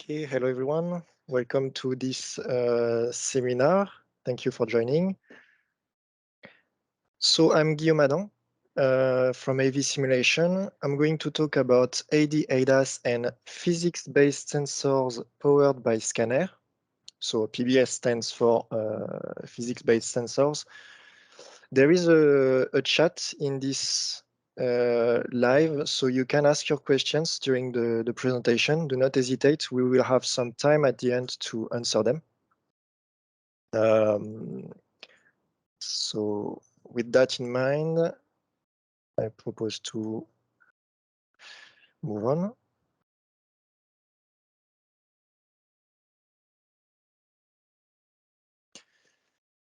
Okay, hello everyone. Welcome to this seminar. Thank you for joining. So I'm Guillaume Adam from AVSimulation. I'm going to talk about ADAS and physics-based sensors powered by scanner. So PBS stands for physics-based sensors. There is a chat in this live, so you can ask your questions during the presentation. Do not hesitate. We will have some time at the end to answer them. So with that in mind, I propose to move on.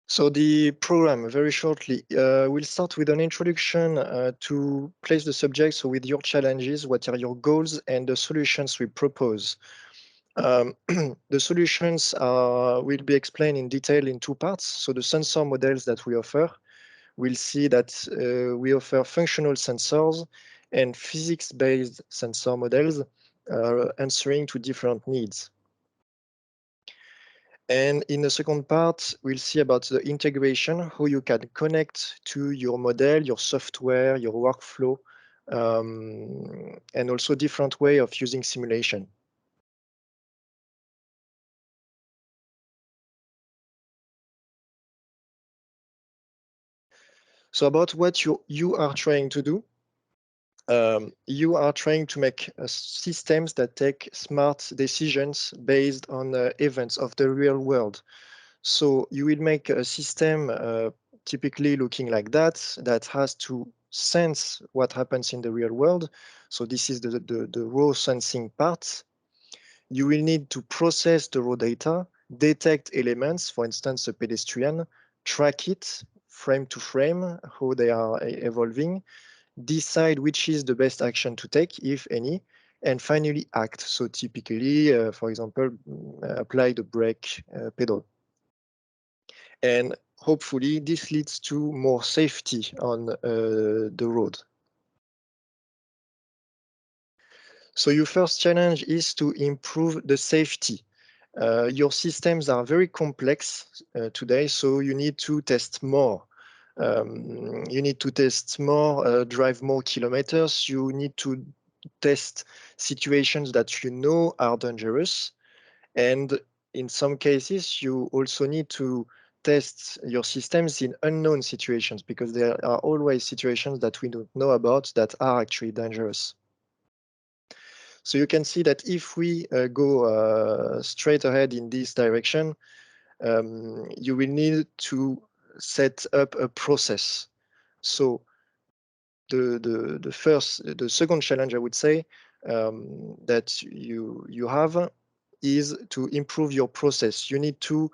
So the program, very shortly, we'll start with an introduction to place the subject. So with your challenges, what are your goals and the solutions we propose? The solutions will be explained in detail in two parts. So the sensor models that we offer, we'll see that we offer functional sensors and physics-based sensor models answering to different needs. And in the second part, we'll see about the integration, how you can connect to your model, your software, your workflow, and also different way of using simulation. So about what you are trying to do, you are trying to make systems that take smart decisions based on events of the real world. So you will make a system typically looking like that has to sense what happens in the real world. So this is the raw sensing part. You will need to process the raw data, detect elements, for instance, a pedestrian, track it frame to frame, how they are evolving, decide which is the best action to take, if any, and finally act. So typically, for example, apply the brake pedal. And hopefully this leads to more safety on the road. So your first challenge is to improve the safety. Your systems are very complex today, so you need to test more. You need to test more, drive more kilometers. You need to test situations that you know are dangerous. And in some cases, you also need to test your systems in unknown situations because there are always situations that we don't know about that are actually dangerous. So you can see that if we go straight ahead in this direction, you will need to set up a process. So the second challenge, I would say, that you have is to improve your process. You need to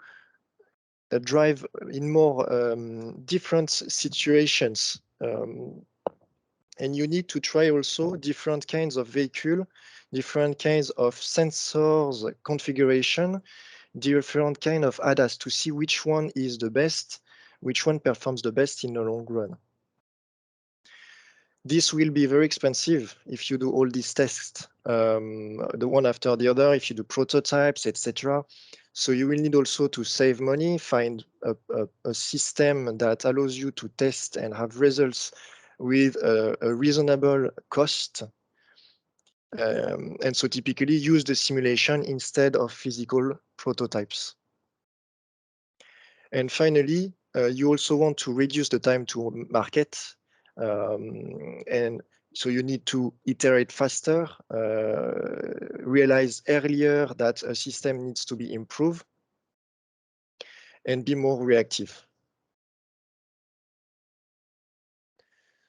drive in more different situations. And you need to try also different kinds of vehicle, different kinds of sensors configuration, different kind of ADAS to see which one is the best, which one performs the best in the long run. This will be very expensive if you do all these tests, the one after the other, if you do prototypes, etc. So you will need also to save money, find a system that allows you to test and have results with a reasonable cost. And so typically use the simulation instead of physical prototypes. And finally, you also want to reduce the time to market. And so you need to iterate faster, realize earlier that a system needs to be improved, and be more reactive.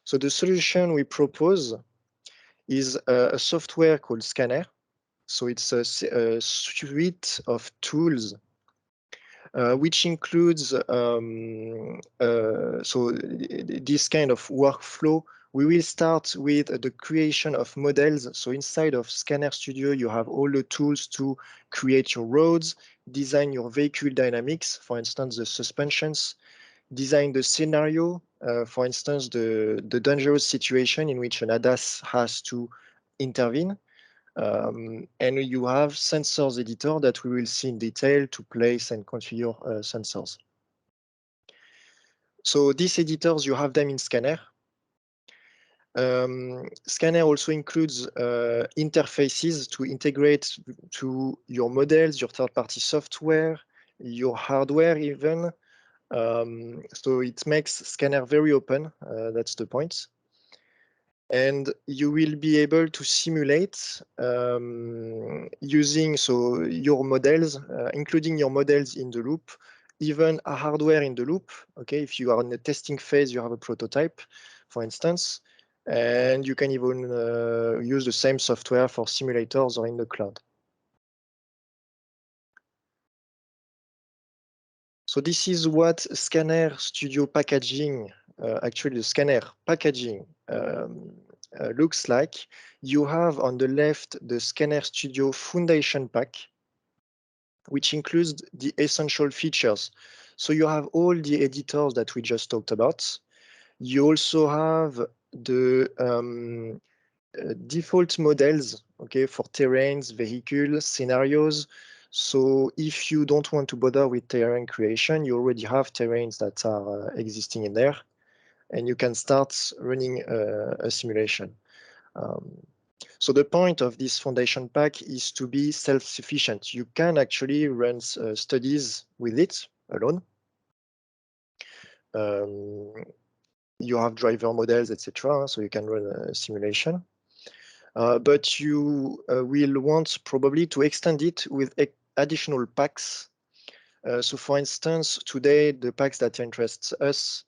So the solution we propose is a software called Scanner. So it's a suite of tools which includes so this kind of workflow. We will start with the creation of models. So inside of Scanner Studio, you have all the tools to create your roads, design your vehicle dynamics, for instance, the suspensions, design the scenario, for instance, the dangerous situation in which an ADAS has to intervene, And you have sensors editor that we will see in detail to place and configure sensors. So these editors, you have them in Scanner. Scanner also includes interfaces to integrate to your models, your third-party software, your hardware even. So it makes Scanner very open, that's the point. And you will be able to simulate using your models, including your models in the loop, even a hardware in the loop. Okay, if you are in the testing phase, you have a prototype, for instance, and you can even use the same software for simulators or in the cloud. So this is what Scanner Studio packaging, actually the Scanner packaging looks like. You have on the left the Scanner Studio Foundation Pack, which includes the essential features. So you have all the editors that we just talked about. You also have the default models, okay, for terrains, vehicles, scenarios. So if you don't want to bother with terrain creation, you already have terrains that are existing in there, and you can start running a simulation. So the point of this foundation pack is to be self-sufficient. You can actually run studies with it alone. You have driver models, etc., so you can run a simulation. But you will want probably to extend it with additional packs. So for instance, today, the packs that interest us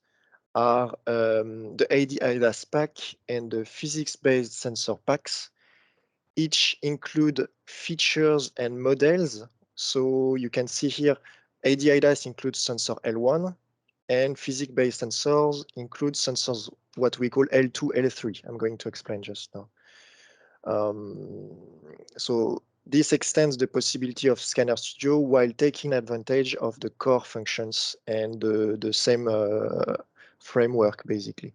are the ADAS pack and the physics-based sensor packs. Each include features and models. So you can see here, ADAS includes sensor L1, and physics-based sensors include sensors, what we call L2, L3. I'm going to explain just now. So this extends the possibility of Scanner Studio while taking advantage of the core functions and the same framework, basically.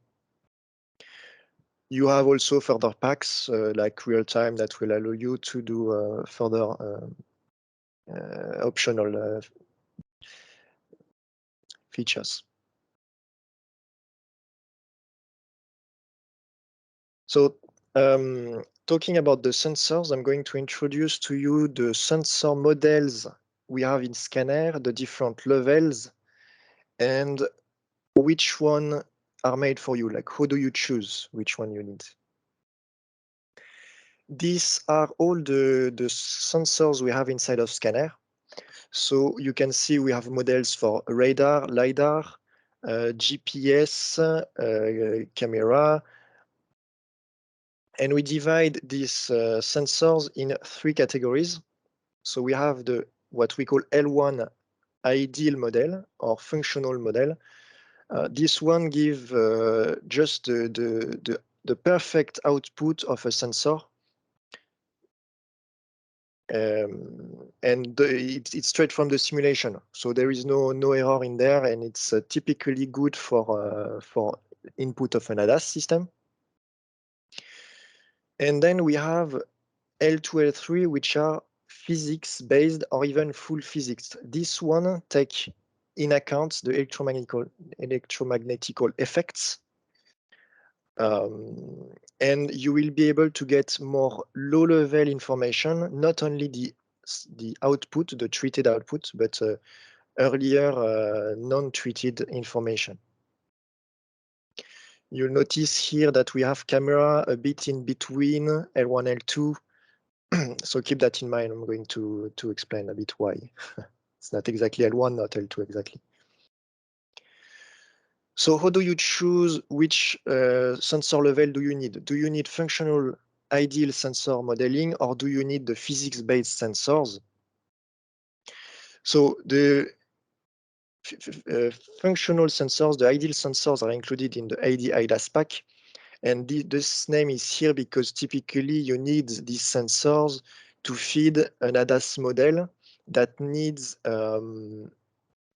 You have also further packs like real-time that will allow you to do further optional features. So talking about the sensors, I'm going to introduce to you the sensor models we have in Scanner, the different levels, and which one are made for you. Like, how do you choose which one you need? These are all the sensors we have inside of Scanner. So you can see we have models for radar, LiDAR, GPS, camera, and we divide these sensors in 3 categories. So we have what we call L1 ideal model or functional model. This one gives just the perfect output of a sensor. And it's straight from the simulation. So there is no error in there, and it's typically good for input of an ADAS system. And then we have L2, L3, which are physics-based or even full physics. This one take in account the electromagnetical effects. And you will be able to get more low-level information, not only the output, the treated output, but earlier non-treated information. You'll notice here that we have camera a bit in between L1, L2. So keep that in mind. I'm going to explain a bit why. It's not exactly L1, not L2 exactly. So how do you choose which sensor level do you need? Do you need functional ideal sensor modeling, or do you need the physics-based sensors? So the functional sensors, the ideal sensors, are included in the ADAS pack. And this name is here because typically you need these sensors to feed an ADAS model that needs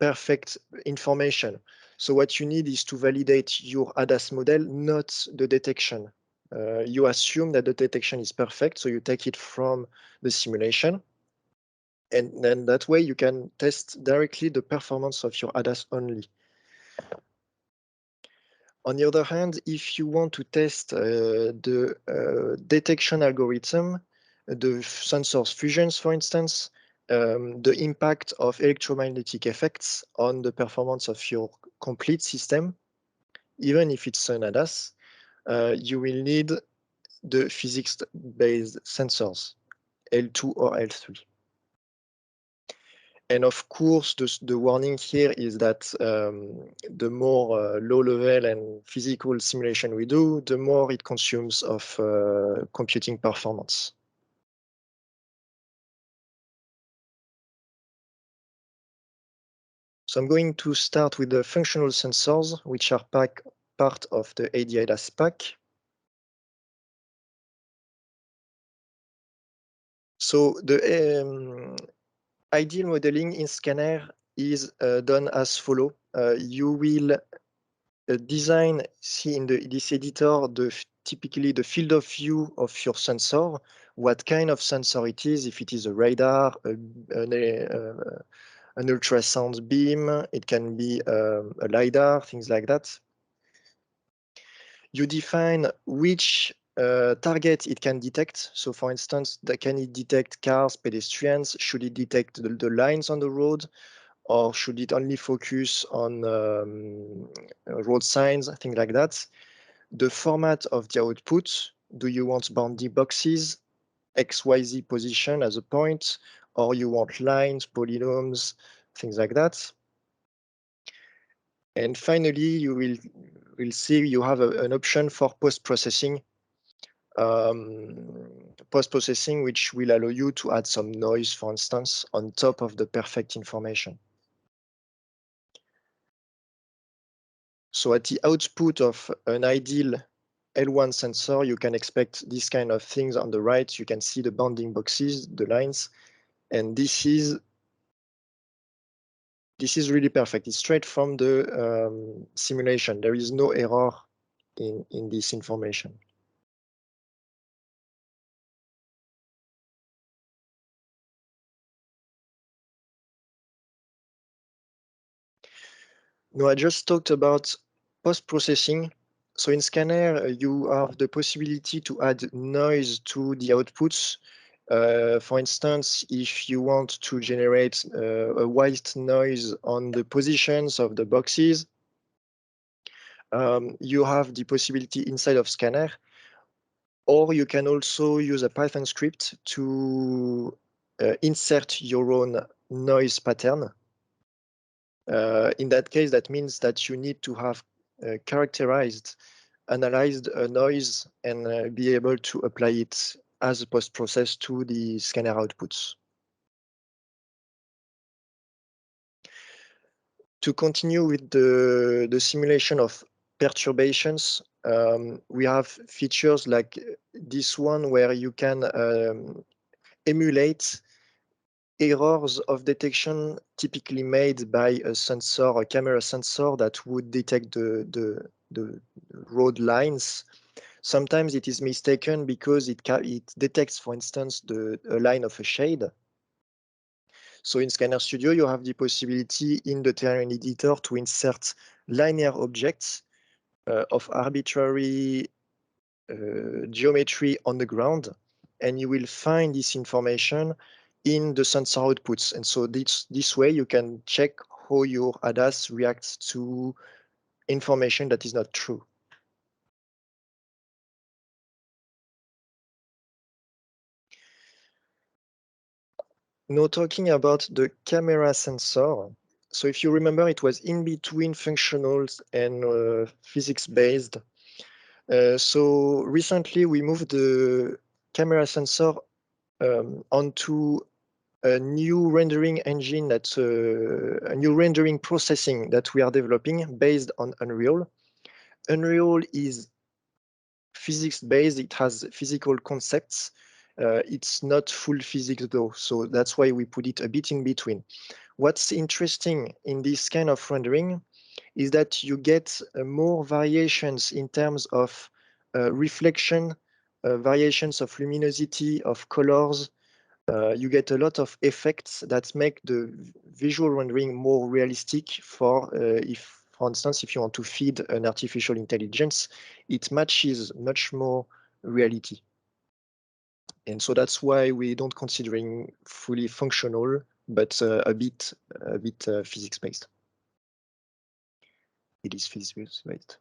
perfect information. So what you need is to validate your ADAS model, not the detection. You assume that the detection is perfect, so you take it from the simulation. And then that way you can test directly the performance of your ADAS only. On the other hand, if you want to test the detection algorithm, the sensors fusions, for instance, the impact of electromagnetic effects on the performance of your complete system, even if it's an ADAS, you will need the physics-based sensors, L2 or L3. And of course, the warning here is that the more low-level and physical simulation we do, the more it consumes of computing performance. So I'm going to start with the functional sensors, which are part of the ADAS pack. So the ideal modeling in scanner is done as follow. You will design, see in this editor, typically the field of view of your sensor, what kind of sensor it is, if it is a radar, an ultrasound beam, it can be a LiDAR, things like that. You define which target it can detect. So for instance, can it detect cars, pedestrians? Should it detect the lines on the road? Or should it only focus on road signs, things like that? The format of the output, do you want bounding boxes, XYZ position as a point, or you want lines, polynomials, things like that? And finally, you will see you have an option for post-processing, which will allow you to add some noise, for instance, on top of the perfect information. So at the output of an ideal L1 sensor, you can expect these kind of things on the right. You can see the bounding boxes, the lines, and this is really perfect. It's straight from the simulation. There is no error in this information. No, I just talked about post-processing. So in scanner, you have the possibility to add noise to the outputs. For instance, if you want to generate a white noise on the positions of the boxes, you have the possibility inside of scanner, or you can also use a Python script to insert your own noise pattern. In that case, that means that you need to have analyzed a noise and be able to apply it as a post-process to the scanner outputs. To continue with the simulation of perturbations, we have features like this one where you can emulate errors of detection typically made by a camera sensor that would detect the road lines. Sometimes it is mistaken because it detects, for instance, a line of a shade. So in Scanner Studio, you have the possibility in the terrain editor to insert linear objects of arbitrary geometry on the ground, and you will find this information in the sensor outputs. And so this way you can check how your ADAS reacts to information that is not true. Now talking about the camera sensor. So if you remember, it was in between functionals and physics-based. So recently we moved the camera sensor onto a new rendering engine, that's a new rendering processing that we are developing based on Unreal. Unreal is physics-based, it has physical concepts. It's not full physics though, so that's why we put it a bit in between. What's interesting in this kind of rendering is that you get more variations in terms of reflection, variations of luminosity, of colors. You get a lot of effects that make the visual rendering more realistic for instance, if you want to feed an artificial intelligence, it matches much more reality. And so that's why we don't considering fully functional, but a bit physics-based. It is physics-based.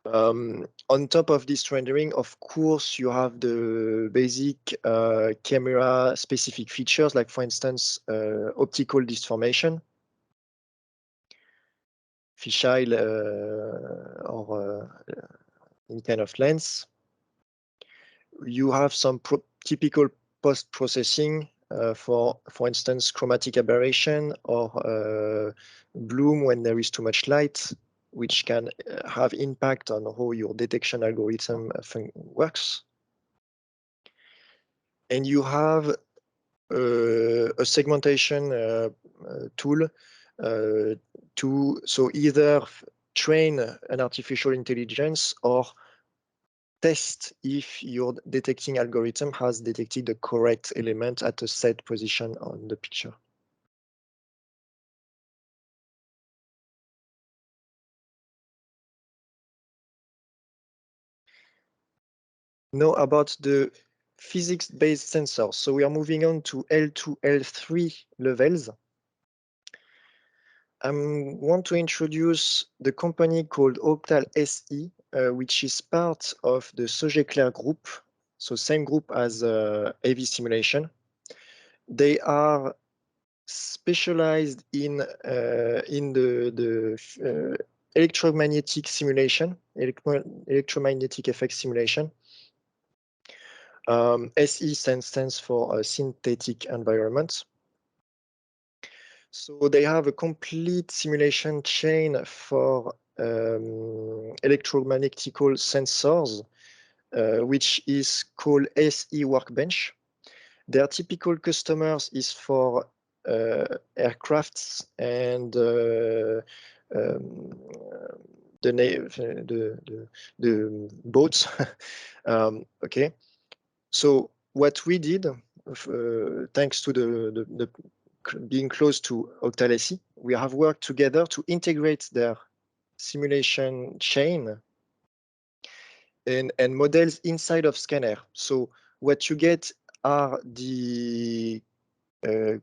On top of this rendering, of course, you have the basic camera specific features, like for instance, optical disformation, fisheye or any kind of lens. You have some typical post-processing for instance, chromatic aberration or bloom when there is too much light, which can have impact on how your detection algorithm works. And you have a segmentation tool to either train an artificial intelligence or test if your detecting algorithm has detected the correct element at a set position on the picture. Now about the physics-based sensors. So we are moving on to L2, L3 levels. I want to introduce the company called Octal SE, which is part of the Sogeclair group, so same group as AVSimulation. They are specialized in the electromagnetic simulation, electromagnetic effect simulation. SE stands for synthetic environment. So they have a complete simulation chain for electromagnetical sensors, which is called SE Workbench. Their typical customers is for aircrafts and the boats. Okay, so what we did, thanks to the being close to Octal SE, we have worked together to integrate their simulation chain and models inside of Scanner. So what you get are the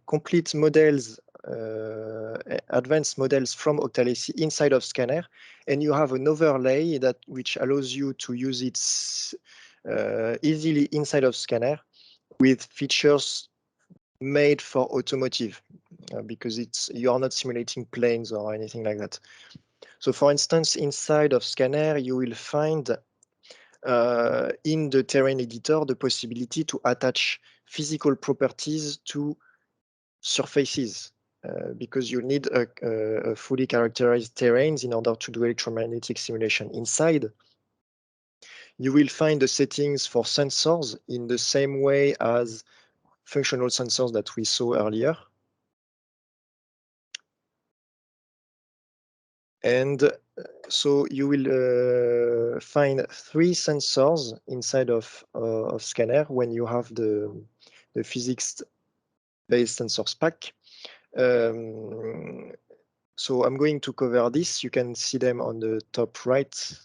complete models, advanced models from Octal SE inside of Scanner, and you have an overlay which allows you to use it easily inside of Scanner with features made for automotive, because you are not simulating planes or anything like that. So for instance, inside of Scanner, you will find in the terrain editor the possibility to attach physical properties to surfaces, because you need a fully characterized terrains in order to do electromagnetic simulation. Inside, you will find the settings for sensors in the same way as functional sensors that we saw earlier. And so you will find 3 sensors inside of Scanner when you have the physics-based sensors pack. So I'm going to cover this. You can see them on the top right,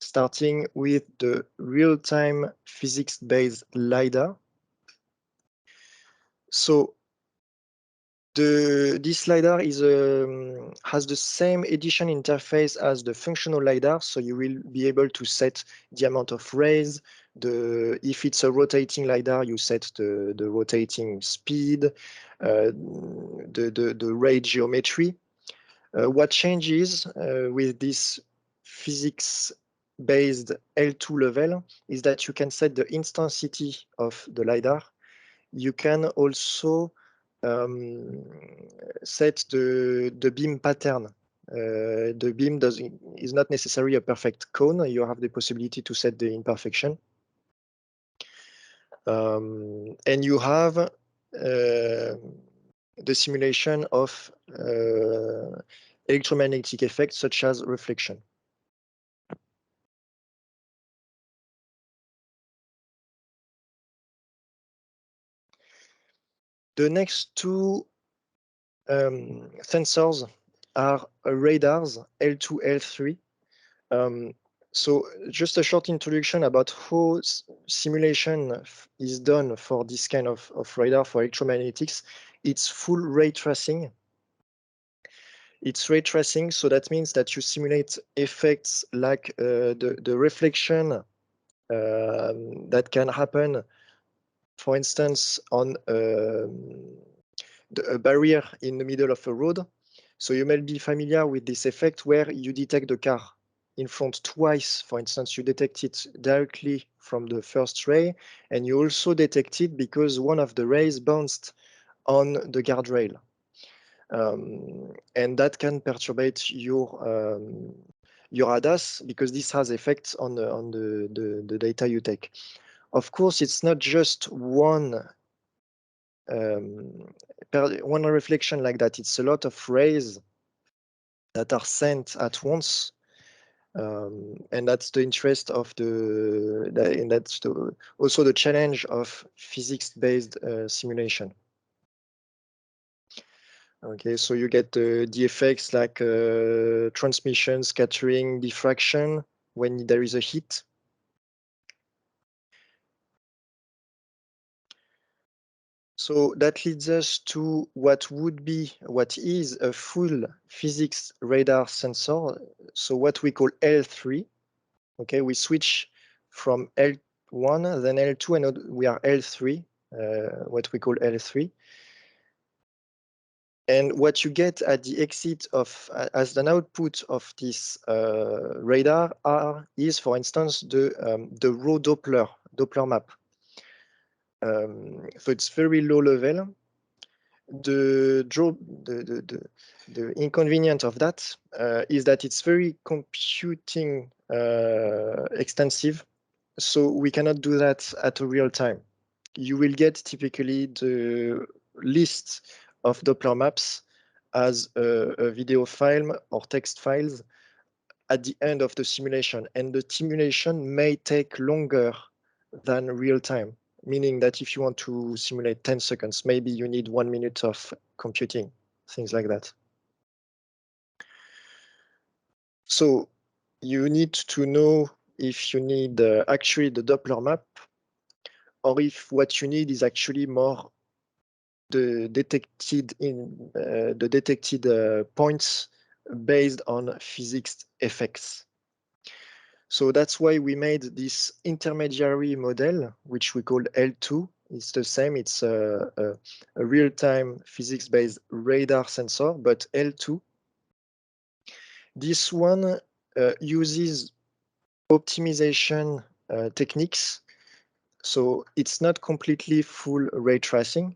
starting with the real-time physics-based LiDAR. So this LiDAR has the same edition interface as the functional LiDAR, so you will be able to set the amount of rays. If it's a rotating LiDAR, you set the rotating speed, the ray geometry. What changes with this physics-based L2 level is that you can set the instancity of the LiDAR. You can also set the beam pattern. The beam is not necessarily a perfect cone. You have the possibility to set the imperfection. And you have the simulation of electromagnetic effects such as reflection. The next two sensors are radars L2, L3. So just a short introduction about how simulation is done for this kind of radar for electromagnetics. It's full ray tracing. It's ray tracing, so that means that you simulate effects like the reflection that can happen, for instance, on a barrier in the middle of a road. So you may be familiar with this effect where you detect the car in front twice. For instance, you detect it directly from the first ray, and you also detect it because one of the rays bounced on the guardrail. And that can perturbate your ADAS because this has effects on the data you take. Of course, it's not just one reflection like that. It's a lot of rays that are sent at once, and that's the interest of and that's also the challenge of physics-based simulation. Okay, so you get the effects like transmission, scattering, diffraction when there is a hit. So that leads us to what is a full physics radar sensor. So what we call L3. Okay, we switch from L1, then L2, and we are L3, what we call L3. And what you get at the exit of, as an output of this radar is, for instance, the raw Doppler map. So it's very low level. The inconvenience of that is that it's very computing extensive. So we cannot do that at a real time. You will get typically the list of Doppler maps as a video file or text files at the end of the simulation. And the simulation may take longer than real time, meaning that if you want to simulate 10 seconds, maybe you need 1 minute of computing, things like that. So you need to know if you need actually the Doppler map, or if what you need is actually more the detected points based on physics effects. So that's why we made this intermediary model, which we call L2. It's the same. It's a real-time physics-based radar sensor, but L2. This one uses optimization techniques. So it's not completely full ray tracing,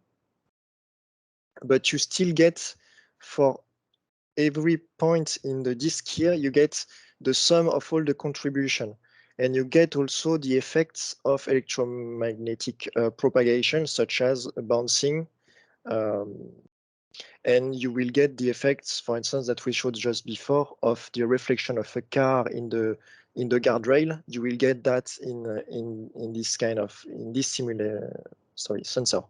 but you still get, for every point in the disk here, you get the sum of all the contribution. And you get also the effects of electromagnetic propagation, such as bouncing. And you will get the effects, for instance, that we showed just before, of the reflection of a car in the guardrail. You will get that in this kind of sensor.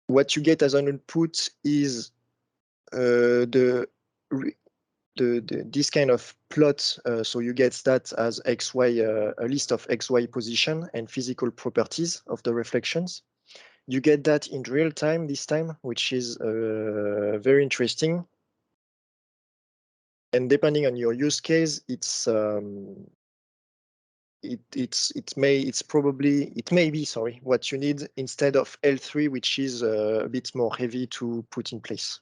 What you get as an input is this kind of plot. So you get that as XY, a list of XY position and physical properties of the reflections. You get that in real time this time, which is very interesting. And depending on your use case, it may be what you need instead of L3, which is a bit more heavy to put in place.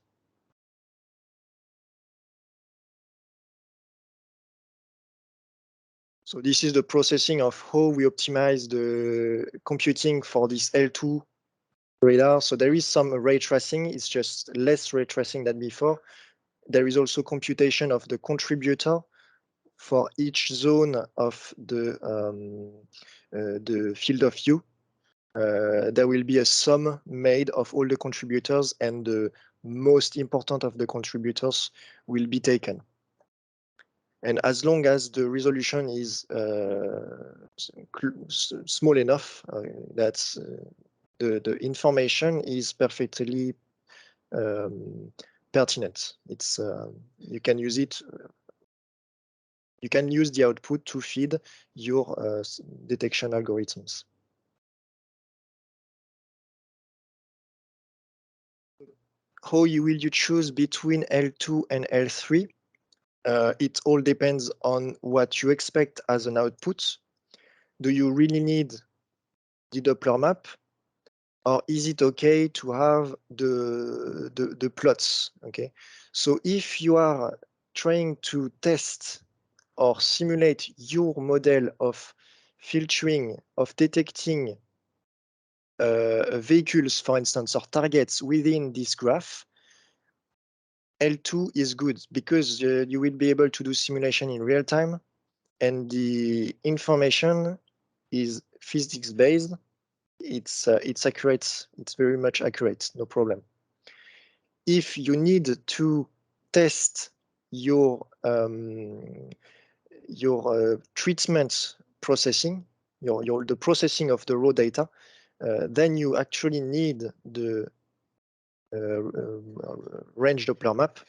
So this is the processing of how we optimize the computing for this L2 radar. So there is some ray tracing. It's just less ray tracing than before. There is also computation of the contributor for each zone of the field of view. There will be a sum made of all the contributors, and the most important of the contributors will be taken. And as long as the resolution is small enough, that's the information is perfectly pertinent. It's you can use it. You can use the output to feed your detection algorithms. How will you choose between L2 and L3? It all depends on what you expect as an output. Do you really need the Doppler map? Or is it okay to have the plots? Okay, so if you are trying to test or simulate your model of filtering, of detecting vehicles, for instance, or targets within this graph, L2 is good because you will be able to do simulation in real time, and the information is physics-based. It's accurate. It's very much accurate. No problem. If you need to test your treatment processing, the processing of the raw data, then you actually need the range Doppler map,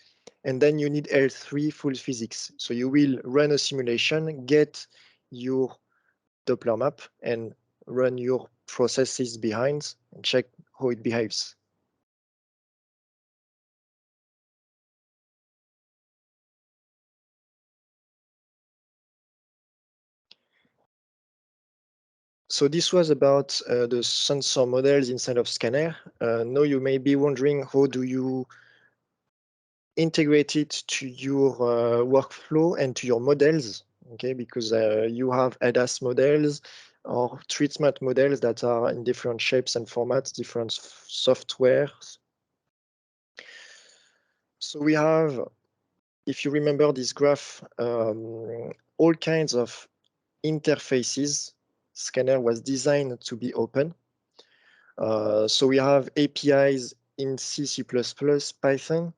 and then you need L3 full physics. So you will run a simulation, get your Doppler map, and run your processes behind and check how it behaves. So this was about the sensor models inside of Scanner. Now you may be wondering, how do you integrate it to your workflow and to your models? Okay, because you have ADAS models or treatment models that are in different shapes and formats, different softwares. So we have, if you remember this graph, all kinds of interfaces. Scanner was designed to be open. So we have APIs in C, C++, Python,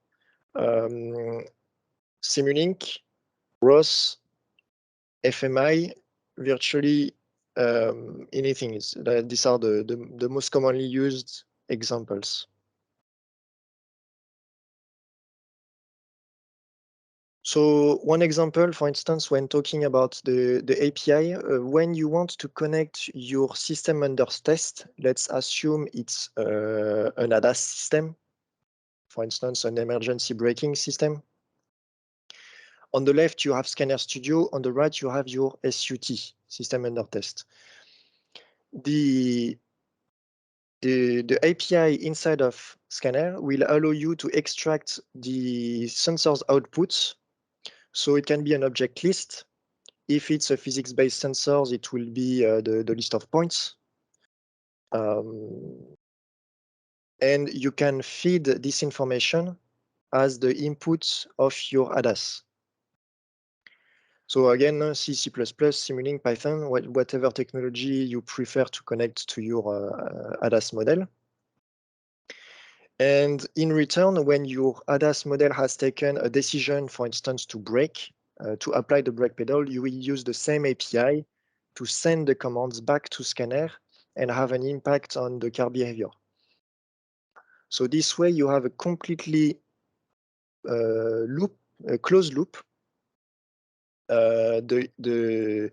Simulink, ROS, FMI, virtually anything. These are the most commonly used examples. So one example, for instance, when talking about the API, when you want to connect your system under test, let's assume it's an ADAS system, for instance, an emergency braking system. On the left, you have Scanner Studio. On the right, you have your SUT, system under test. The API inside of Scanner will allow you to extract the sensor's outputs. So it can be an object list. If it's a physics-based sensor, it will be the list of points. And you can feed this information as the input of your ADAS. So again, C, C++, Simulink, Python, whatever technology you prefer to connect to your ADAS model. And in return, when your ADAS model has taken a decision, for instance, to brake, to apply the brake pedal, you will use the same API to send the commands back to Scanner and have an impact on the car behavior. So this way, you have a completely closed loop. The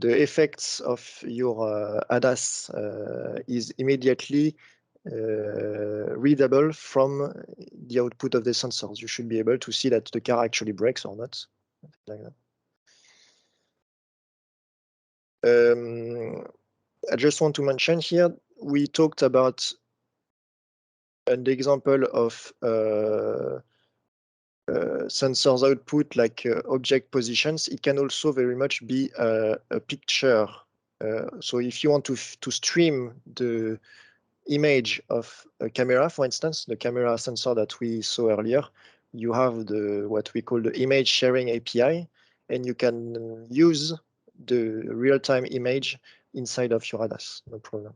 effects of your ADAS is immediately readable from the output of the sensors. You should be able to see that the car actually brakes or not, like that. I just want to mention here, we talked about an example of sensors output like object positions. It can also very much be a picture. So if you want to stream the image of a camera, for instance, the camera sensor that we saw earlier, you have what we call the image sharing API, and you can use the real-time image inside of your ADAS, no problem.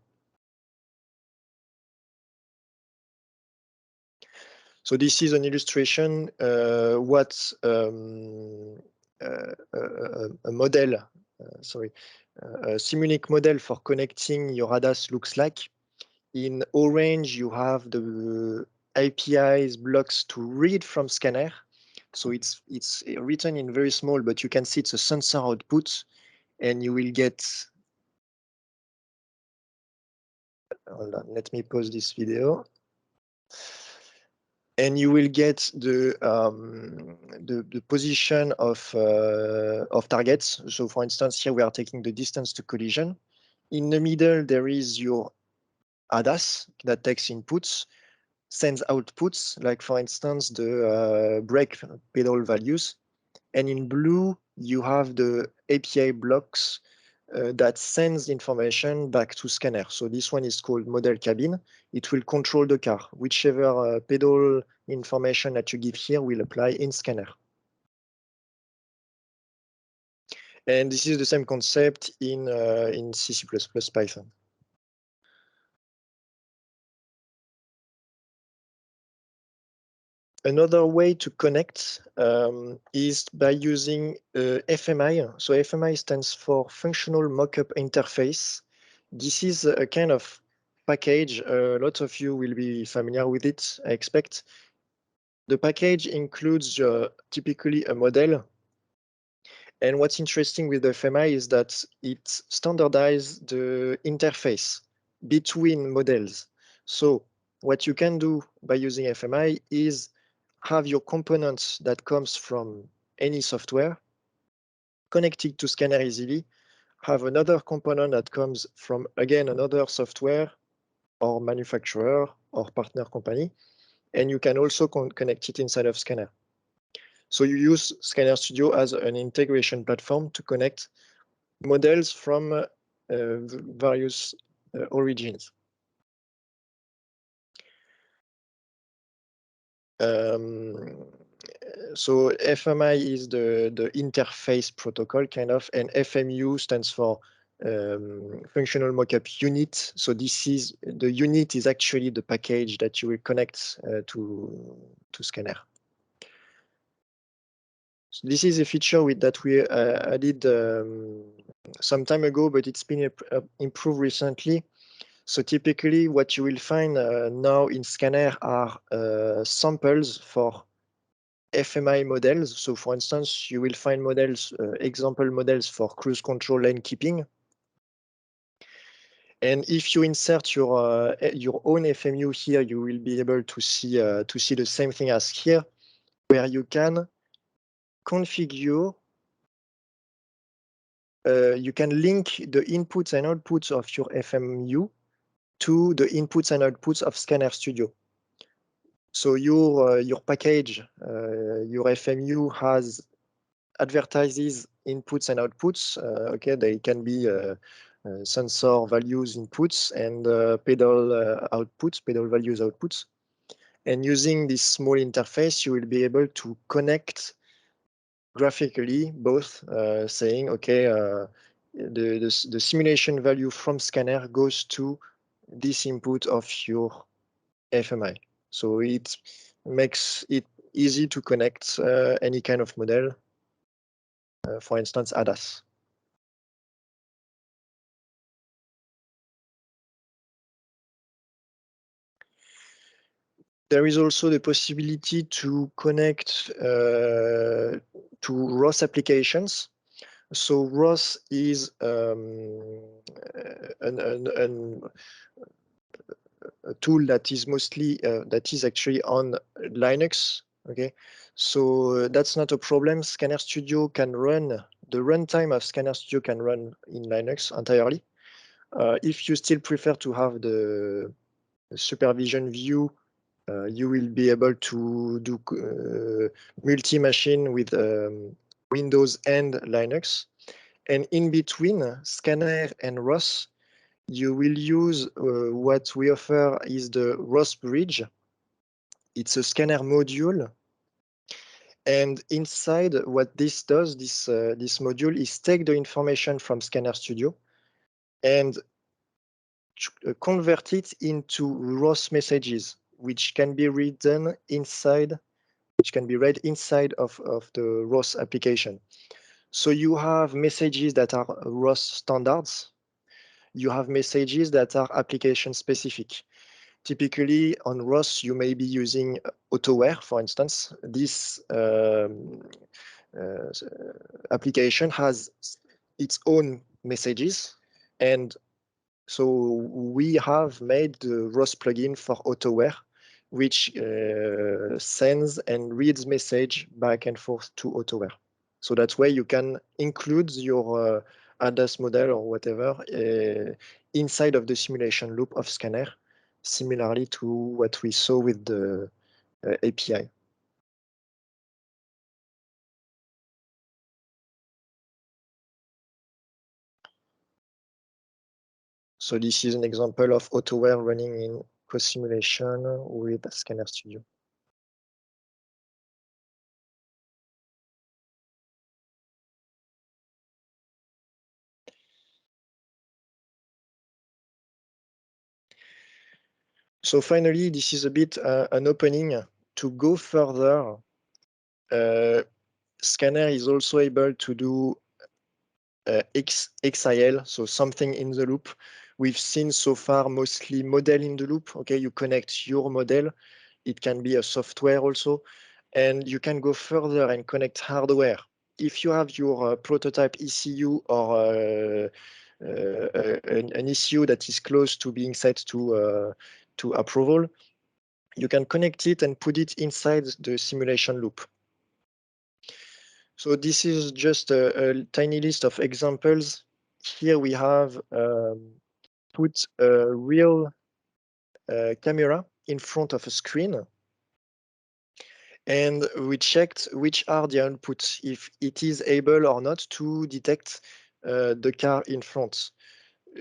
So this is an illustration what a model, a Simulink model for connecting your ADAS looks like. In orange, you have the APIs blocks to read from scanner. So it's written in very small, but you can see it's a sensor output, and you will get. Hold on, let me pause this video. And you will get the position of targets. So for instance, here we are taking the distance to collision. In the middle, there is your ADAS that takes inputs, sends outputs, like for instance, the brake pedal values. And in blue, you have the API blocks that sends information back to scanner. So this one is called model cabin. It will control the car. Whichever pedal information that you give here will apply in scanner. And this is the same concept in C++, Python. Another way to connect is by using FMI. So FMI stands for Functional Mockup Interface. This is a kind of package. A lot of you will be familiar with it, I expect. The package includes typically a model. And what's interesting with the FMI is that it standardizes the interface between models. So what you can do by using FMI is have your components that comes from any software connected to scanner easily, have another component that comes from, again, another software or manufacturer or partner company, and you can also connect it inside of Scanner. So you use Scanner Studio as an integration platform to connect models from various origins. So FMI is the interface protocol, kind of, and FMU stands for functional mockup unit. So this is the unit is actually the package that you will connect to Scanner. So this is a feature that we added some time ago, but it's been improved recently. So typically what you will find now in Scanner are samples for FMI models. So for instance, you will find models, example models for cruise control lane keeping. And if you insert your own FMU here, you will be able to see the same thing as here, where you can configure. You can link the inputs and outputs of your FMU to the inputs and outputs of Scanner Studio. So your package, your FMU advertises inputs and outputs. Okay, they can be sensor values inputs and pedal outputs, pedal values outputs. And using this small interface, you will be able to connect graphically both, saying, okay, the simulation value from Scanner goes to this input of your FMI. So it makes it easy to connect any kind of model, for instance, ADAS. There is also the possibility to connect to ROS applications. So ROS is a tool that is mostly that is actually on Linux. Okay, so that's not a problem. Scanner Studio can run, the runtime of Scanner Studio can run in Linux entirely. If you still prefer to have the supervision view, you will be able to do multi-machine with Windows and Linux. And in between Scanner and ROS, you will use what we offer is the ROS bridge. It's a Scanner module. And inside, what this does, this module, is take the information from Scanner Studio and convert it into ROS messages, which can be written inside which can be read inside of the ROS application. So you have messages that are ROS standards. You have messages that are application specific. Typically on ROS, you may be using AutoWare, for instance. This application has its own messages, and so we have made the ROS plugin for AutoWare, which sends and reads message back and forth to AutoWare. So that way you can include your ADAS model or whatever inside of the simulation loop of scanner, similarly to what we saw with the API. So this is an example of AutoWare running in co-simulation with Scanner Studio. So finally, this is a bit an opening to go further. Scanner is also able to do XIL, so something in the loop. We've seen so far mostly model in the loop. Okay, you connect your model. It can be a software also, and you can go further and connect hardware. If you have your prototype ECU or an ECU that is close to being set to approval, you can connect it and put it inside the simulation loop. So this is just a tiny list of examples. Here we have put a real camera in front of a screen, and we checked which are the outputs, if it is able or not to detect the car in front.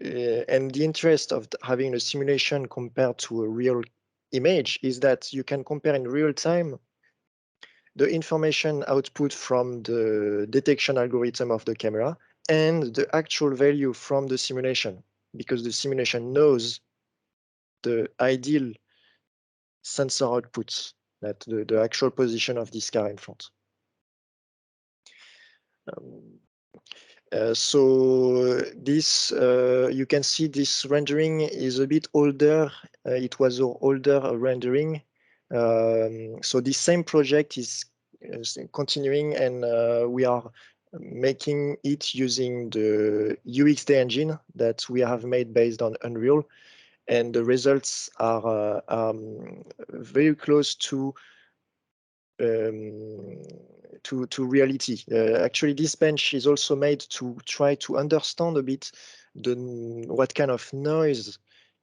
And the interest of having a simulation compared to a real image is that you can compare in real time the information output from the detection algorithm of the camera and the actual value from the simulation, because the simulation knows the ideal sensor outputs, that the actual position of this car in front. So this, you can see this rendering is a bit older. It was an older rendering. So this same project is continuing, and we are making it using the UXD engine that we have made based on Unreal. And the results are very close to reality. Actually, this bench is also made to try to understand a bit what kind of noise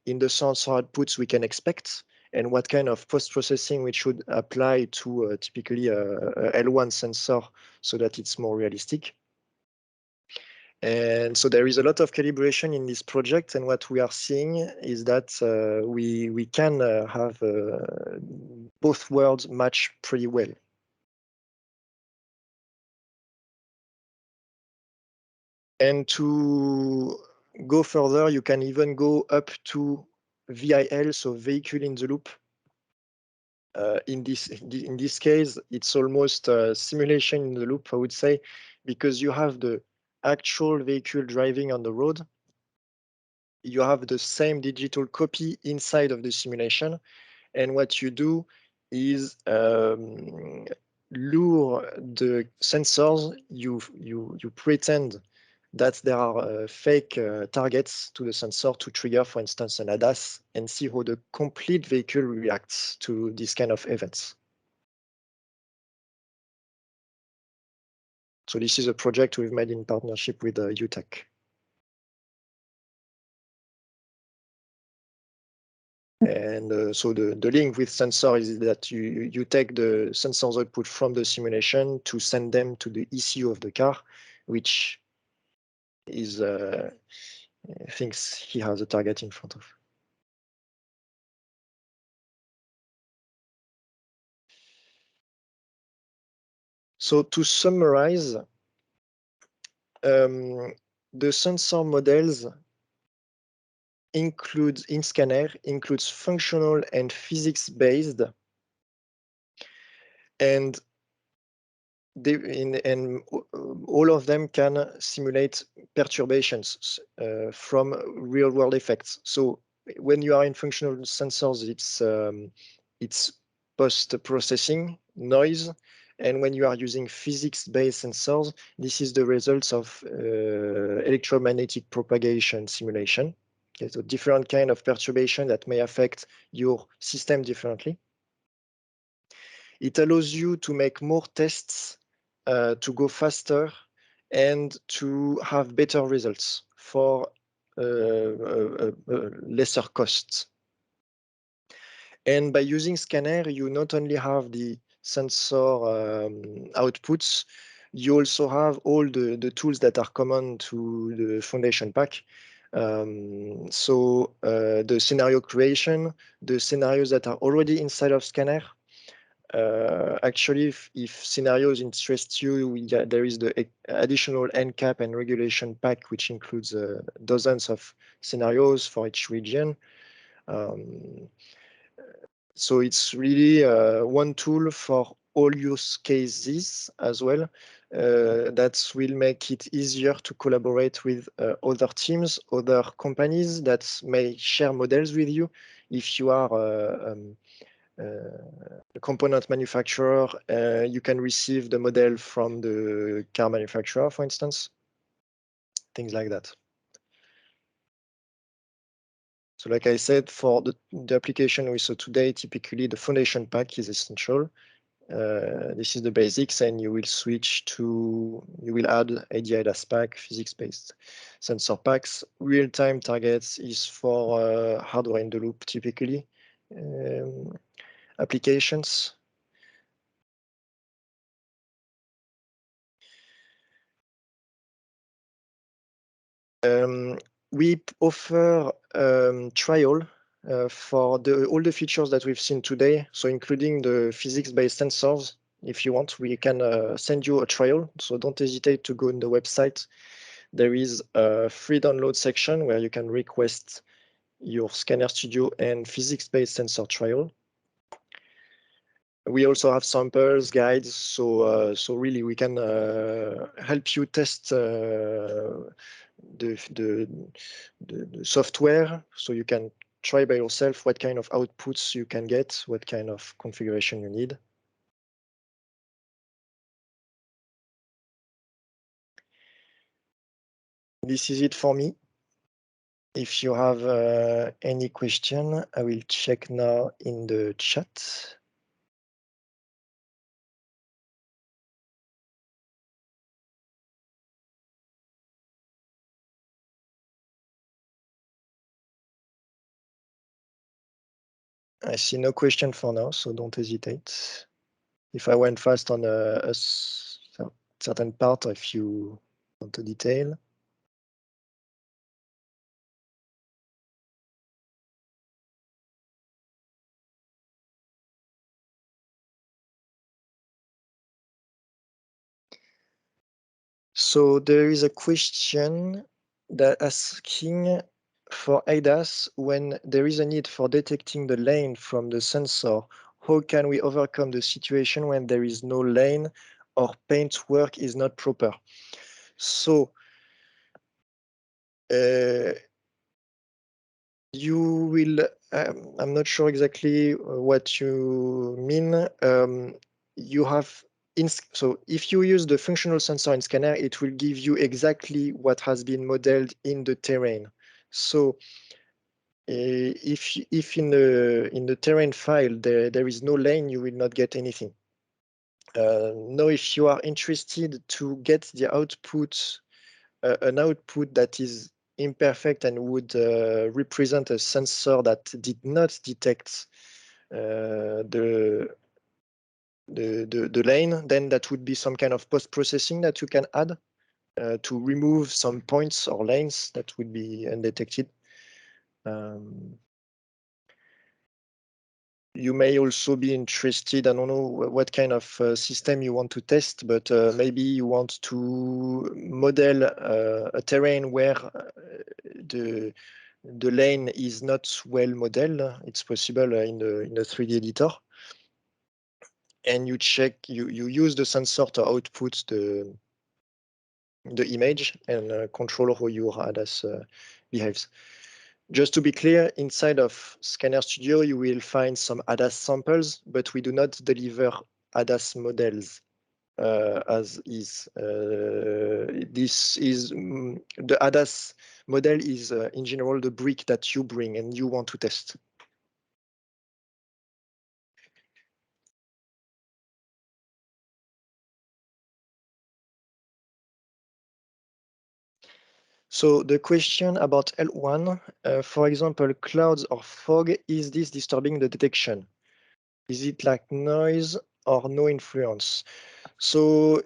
in the sensor outputs we can expect, and what kind of post-processing we should apply to typically a L1 sensor so that it's more realistic. And so there is a lot of calibration in this project, and what we are seeing is that we can have both worlds match pretty well. And to go further, you can even go up to VIL, so vehicle in the loop. In this case, it's almost a simulation in the loop, I would say, because you have the actual vehicle driving on the road. You have the same digital copy inside of the simulation, and what you do is lure the sensors. You pretend that there are fake targets to the sensor to trigger, for instance, an ADAS, and see how the complete vehicle reacts to these kind of events. So this is a project we've made in partnership with UTech. And so the link with sensor is that you take the sensors output from the simulation to send them to the ECU of the car, which is thinks he has a target in front of. So to summarize, the sensor models in Scanner includes functional and physics-based, And all of them can simulate perturbations from real-world effects. So when you are in functional sensors, it's post-processing noise, and when you are using physics-based sensors, this is the results of electromagnetic propagation simulation. Okay, so different kind of perturbation that may affect your system differently. It allows you to make more tests, to go faster, and to have better results for lesser costs. And by using scanner, you not only have the sensor outputs, you also have all the tools that are common to the foundation pack. So the scenario creation, the scenarios that are already inside of scanner. Actually, if scenarios interest you, there is the additional NCAP and regulation pack, which includes dozens of scenarios for each region. So it's really one tool for all use cases as well. That will make it easier to collaborate with other teams, other companies that may share models with you. If you are a component manufacturer, you can receive the model from the car manufacturer, for instance, things like that. So like I said, for the application we saw today, typically the foundation pack is essential. This is the basics, and you will add ADAS pack, physics-based sensor packs. Real-time targets is for hardware in the loop, typically. Applications. We offer trial for all the features that we've seen today, so including the physics-based sensors. If you want, we can send you a trial, so don't hesitate to go on the website. There is a free download section where you can request your Scanner Studio and physics-based sensor trial. We also have samples, guides, so really we can help you test the software, so you can try by yourself what kind of outputs you can get, what kind of configuration you need. This is it for me. If you have any question, I will check now in the chat. I see no question for now, so don't hesitate. If I went fast on a certain part, if you want to detail. So there is a question that asking for ADAS, when there is a need for detecting the lane from the sensor, how can we overcome the situation when there is no lane or paint work is not proper? So you will, I'm not sure exactly what you mean. You have, so if you use the functional sensor in scanner, it will give you exactly what has been modeled in the terrain. So if in the terrain file there is no lane, you will not get anything. Now, if you are interested to get the output, an output that is imperfect and would represent a sensor that did not detect the lane, then that would be some kind of post-processing that you can add to remove some points or lanes that would be undetected. You may also be interested, I don't know what kind of system you want to test, but maybe you want to model a terrain where the lane is not well modeled. It's possible in the 3D editor. and you check, you use the sensor to output the image and control how your ADAS behaves. Just to be clear, inside of Scanner Studio, you will find some ADAS samples, but we do not deliver ADAS models as is. This is the ADAS model is in general the brick that you bring and you want to test. So the question about L1, for example, clouds or fog, is this disturbing the detection? Is it like noise or no influence? So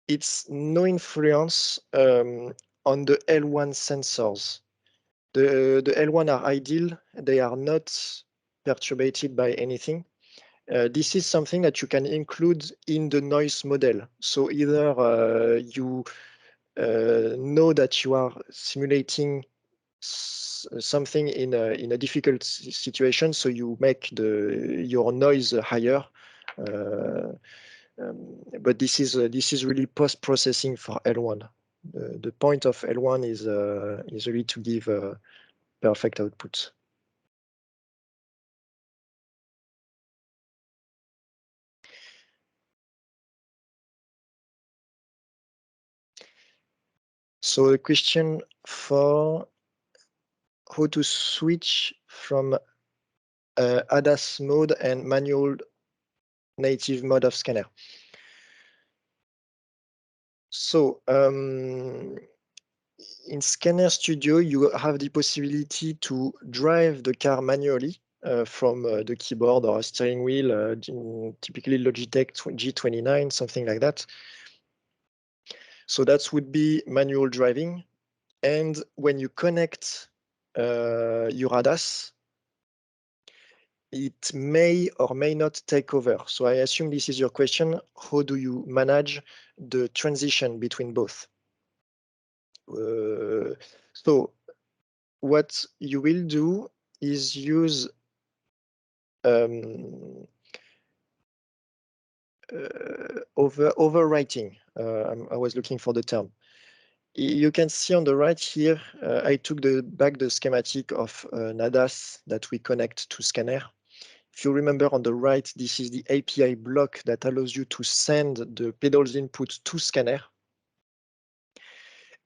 it's no influence on the L1 sensors. The L1 are ideal. They are not perturbated by anything. This is something that you can include in the noise model. So either you know that you are simulating something in a difficult situation, so you make your noise higher. But this is really post-processing for L1. The point of L1 is really to give perfect output. So the question for how to switch from ADAS mode and manual native mode of scanner. So in Scanner Studio, you have the possibility to drive the car manually from the keyboard or a steering wheel, typically Logitech G29, something like that. So that would be manual driving. And when you connect your ADAS, it may or may not take over. So I assume this is your question. How do you manage the transition between both? So what you will do is use overwriting. I was looking for the term. You can see on the right here, I took back the schematic of an ADAS that we connect to scanner. If you remember on the right, this is the API block that allows you to send the pedals input to scanner.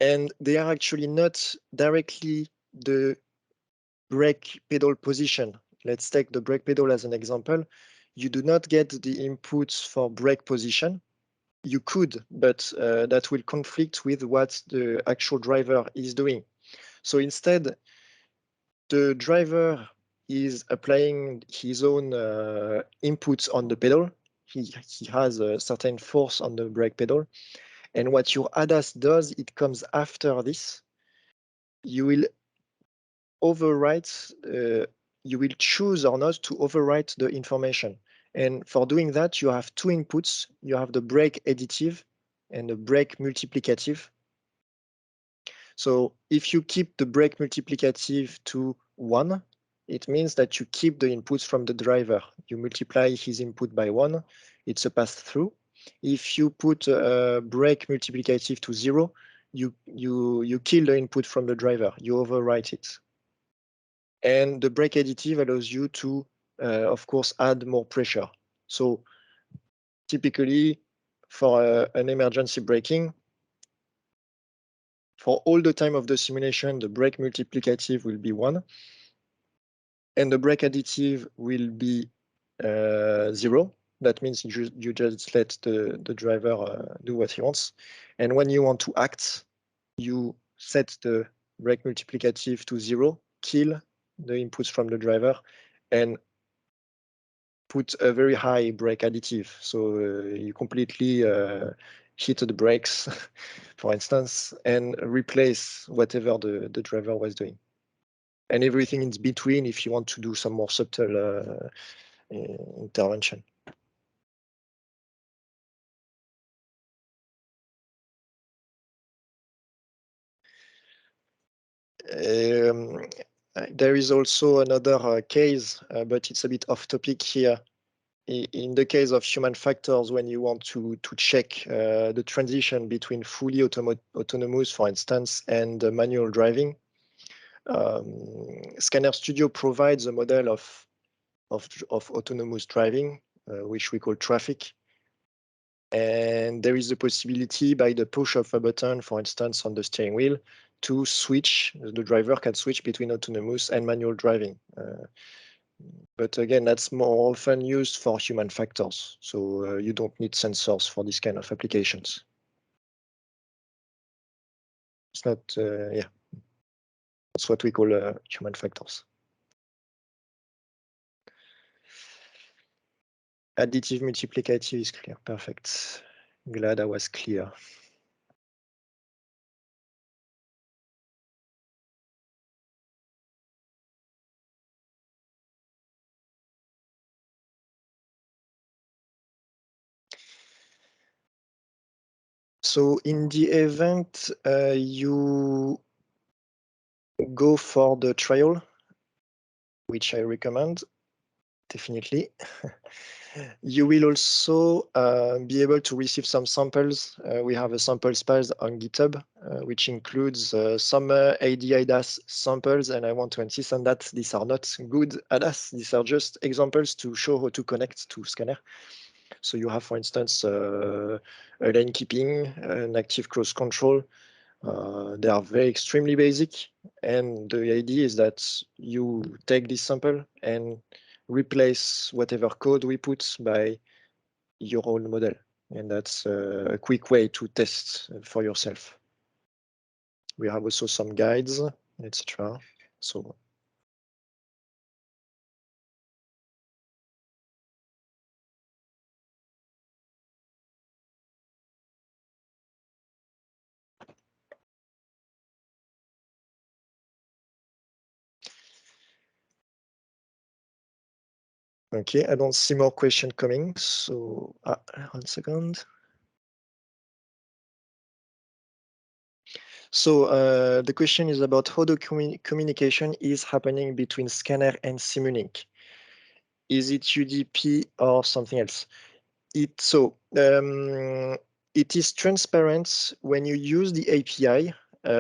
And they are actually not directly the brake pedal position. Let's take the brake pedal as an example. You do not get the inputs for brake position. You could, but that will conflict with what the actual driver is doing. So instead, the driver is applying his own inputs on the pedal. He has a certain force on the brake pedal. And what your ADAS does, it comes after this. You will overwrite, you will choose or not to overwrite the information. And for doing that, you have two inputs. You have the brake additive and the brake multiplicative. So if you keep the brake multiplicative to 1, it means that you keep the inputs from the driver. You multiply his input by 1, it's a pass-through. If you put a brake multiplicative to 0, you kill the input from the driver, you overwrite it. And the brake additive allows you to, of course, add more pressure. So typically, for an emergency braking, for all the time of the simulation, the brake multiplicative will be 1, and the brake additive will be 0. That means you just let the driver do what he wants. And when you want to act, you set the brake multiplicative to 0, kill the inputs from the driver, and put a very high brake additive. So you completely hit the brakes, for instance, and replace whatever the driver was doing. And everything in between if you want to do some more subtle intervention. There is also another case, but it's a bit off topic here. in the case of human factors, when you want to check the transition between fully autonomous, for instance, and manual driving, Scanner Studio provides a model of autonomous driving, which we call traffic. And there is a possibility by the push of a button, for instance, on the steering wheel, to switch. The driver can switch between autonomous and manual driving. But again, that's more often used for human factors. So you don't need sensors for this kind of applications. It's not, yeah, that's what we call human factors. Additive multiplicative is clear. Perfect. Glad I was clear. So in the event you go for the trial, which I recommend, definitely. You will also be able to receive some samples. We have a sample space on GitHub, which includes some ADAS samples, and I want to insist on that these are not good ADAS. These are just examples to show how to connect to Scanner. So you have, for instance, a lane keeping, an active close control. They are very extremely basic, and the idea is that you take this sample and replace whatever code we put by your own model, and that's a quick way to test for yourself. We have also some guides, etc. So okay, I don't see more questions coming. So 1 second. So the question is about how the communication is happening between Scanner and Simulink. Is it UDP or something else? It is transparent when you use the API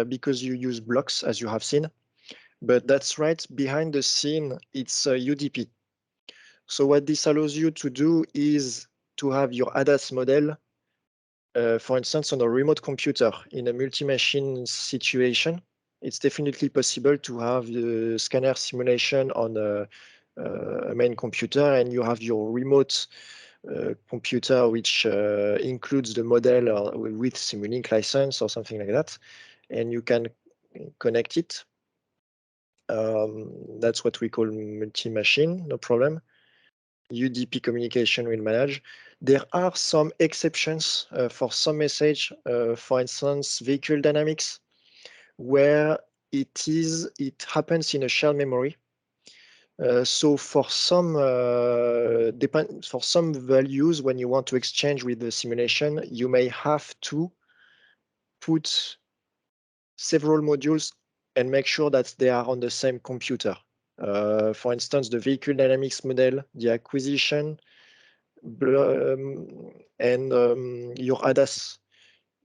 because you use blocks, as you have seen. But that's right, behind the scene, it's UDP. So what this allows you to do is to have your ADAS model, for instance, on a remote computer in a multi-machine situation. It's definitely possible to have the scanner simulation on a main computer, and you have your remote computer, which includes the model with Simulink license or something like that, and you can connect it. That's what we call multi-machine, no problem. UDP communication will manage. There are some exceptions for some message, for instance, vehicle dynamics, where it happens in a shared memory. So for some values, when you want to exchange with the simulation, you may have to put several modules and make sure that they are on the same computer. For instance, the vehicle dynamics model, the acquisition, and your ADAS.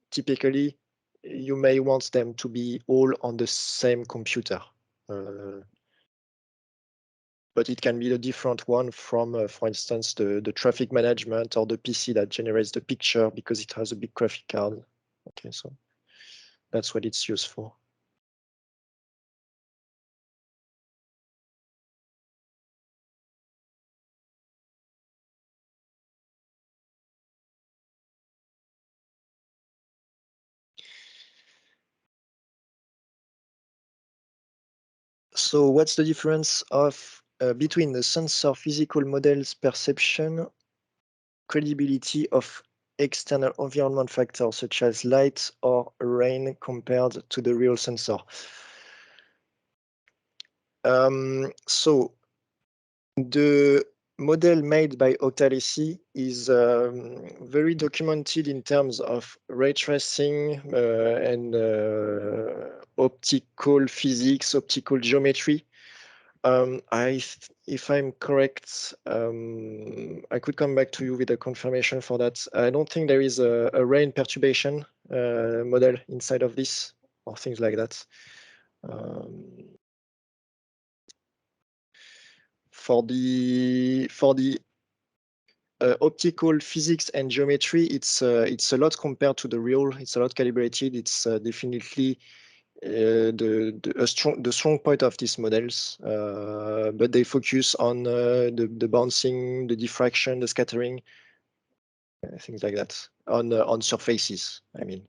Typically, you may want them to be all on the same computer. But it can be a different one from, for instance, the traffic management or the PC that generates the picture because it has a big graphic card. Okay, so that's what it's used for. So what's the difference of between the sensor physical model's perception, credibility of external environment factors such as light or rain compared to the real sensor? So the model made by Octalesi is very documented in terms of ray tracing and optical physics, optical geometry. If I'm correct, I could come back to you with a confirmation for that. I don't think there is a rain perturbation model inside of this or things like that. For the optical physics and geometry, it's a lot compared to the real. It's a lot calibrated. It's definitely the strong point of these models, but they focus on the bouncing, the diffraction, the scattering, things like that on surfaces. I mean.